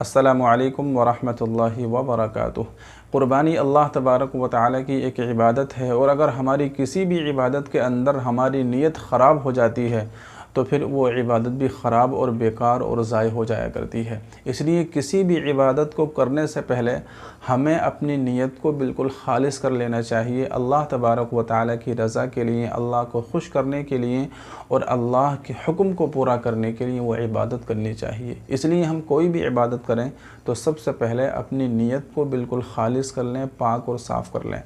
السلام علیکم ورحمۃ اللہ وبرکاتہ۔ قربانی اللہ تبارک و تعالی کی ایک عبادت ہے، اور اگر ہماری کسی بھی عبادت کے اندر ہماری نیت خراب ہو جاتی ہے تو پھر وہ عبادت بھی خراب اور بیکار اور ضائع ہو جایا کرتی ہے۔ اس لیے کسی بھی عبادت کو کرنے سے پہلے ہمیں اپنی نیت کو بالکل خالص کر لینا چاہیے، اللہ تبارک و تعالی کی رضا کے لیے، اللہ کو خوش کرنے کے لیے اور اللہ کے حکم کو پورا کرنے کے لیے وہ عبادت کرنی چاہیے۔ اس لیے ہم کوئی بھی عبادت کریں تو سب سے پہلے اپنی نیت کو بالکل خالص کر لیں، پاک اور صاف کر لیں۔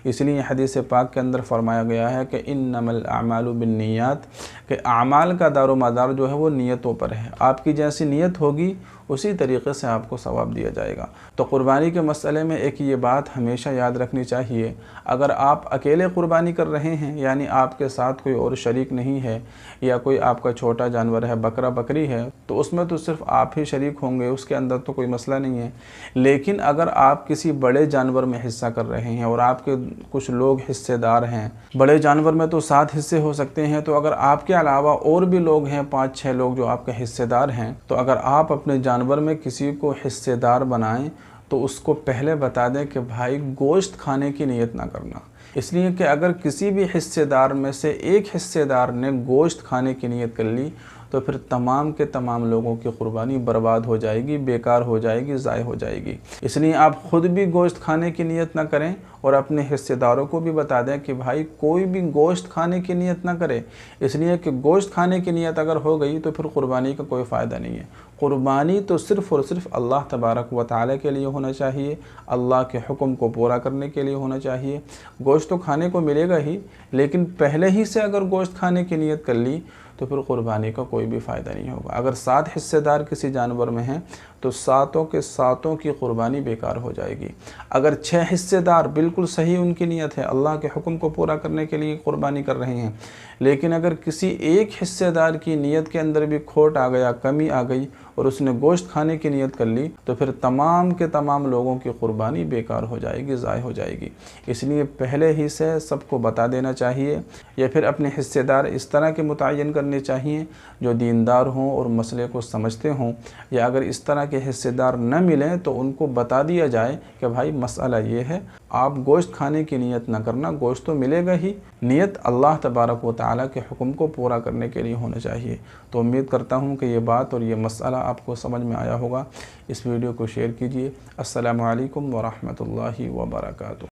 اس لیے حدیث پاک کے اندر فرمایا گیا ہے کہ انما الاعمال بالنیات، کہ اعمال کا دار و مدار جو ہے وہ نیتوں پر ہے۔ آپ کی جیسی نیت ہوگی اسی طریقے سے آپ کو ثواب دیا جائے گا۔ تو قربانی کے مسئلے میں ایک یہ بات ہمیشہ یاد رکھنی چاہیے، اگر آپ اکیلے قربانی کر رہے ہیں، یعنی آپ کے ساتھ کوئی اور شریک نہیں ہے، یا کوئی آپ کا چھوٹا جانور ہے، بکرا بکری ہے، تو اس میں تو صرف آپ ہی شریک ہوں گے، اس کے اندر تو کوئی مسئلہ نہیں ہے۔ لیکن اگر آپ کسی بڑے جانور میں حصہ کر رہے ہیں اور آپ کے کچھ لوگ حصے دار ہیں، بڑے جانور میں تو 7 حصے ہو سکتے ہیں، تو اگر آپ کے علاوہ اور بھی لوگ ہیں، 5-6 لوگ جو آپ کے حصے دار ہیں، تو اگر آپ اپنے جانور میں کسی کو حصے دار بنائیں تو اس کو پہلے بتا دیں کہ بھائی گوشت کھانے کی نیت نہ کرنا، اس لیے کہ اگر کسی بھی حصے دار میں سے ایک حصے دار نے گوشت کھانے کی نیت کر لی تو پھر تمام کے تمام لوگوں کی قربانی برباد ہو جائے گی، بیکار ہو جائے گی، ضائع ہو جائے گی۔ اس لیے آپ خود بھی گوشت کھانے کی نیت نہ کریں اور اپنے حصے داروں کو بھی بتا دیں کہ بھائی کوئی بھی گوشت کھانے کی نیت نہ کرے، اس لیے کہ گوشت کھانے کی نیت اگر ہو گئی تو پھر قربانی کا کوئی فائدہ نہیں ہے۔ قربانی تو صرف اور صرف اللہ تبارک و تعالی کے لیے ہونا چاہیے، اللہ کے حکم کو پورا کرنے کے لیے ہونا چاہیے۔ گوشت تو کھانے کو ملے گا ہی، لیکن پہلے ہی سے اگر گوشت کھانے کی نیت کر لی تو پھر قربانی کا کوئی بھی فائدہ نہیں ہوگا۔ اگر 7 حصے دار کسی جانور میں ہیں تو 7 کے 7 کی قربانی بیکار ہو جائے گی۔ اگر 6 حصے دار بالکل صحیح ان کی نیت ہے، اللہ کے حکم کو پورا کرنے کے لیے قربانی کر رہے ہیں، لیکن اگر کسی ایک حصے دار کی نیت کے اندر بھی کھوٹ آ گیا، کمی آ گئی اور اس نے گوشت کھانے کی نیت کر لی تو پھر تمام کے تمام لوگوں کی قربانی بیکار ہو جائے گی، ضائع ہو جائے گی۔ اس لیے پہلے ہی سے سب کو بتا دینا چاہیے، یا پھر اپنے حصے دار اس طرح کے متعین کرنے چاہیے جو دیندار ہوں اور مسئلے کو سمجھتے ہوں، یا اگر اس طرح کے حصے دار نہ ملیں تو ان کو بتا دیا جائے کہ بھائی مسئلہ یہ ہے، آپ گوشت کھانے کی نیت نہ کرنا، گوشت تو ملے گا ہی، نیت اللہ تبارک و تعالی کے حکم کو پورا کرنے کے لیے ہونا چاہیے۔ تو امید کرتا ہوں کہ یہ بات اور یہ مسئلہ آپ کو سمجھ میں آیا ہوگا۔ اس ویڈیو کو شیئر کیجیے۔ السلام علیکم ورحمۃ اللہ وبرکاتہ۔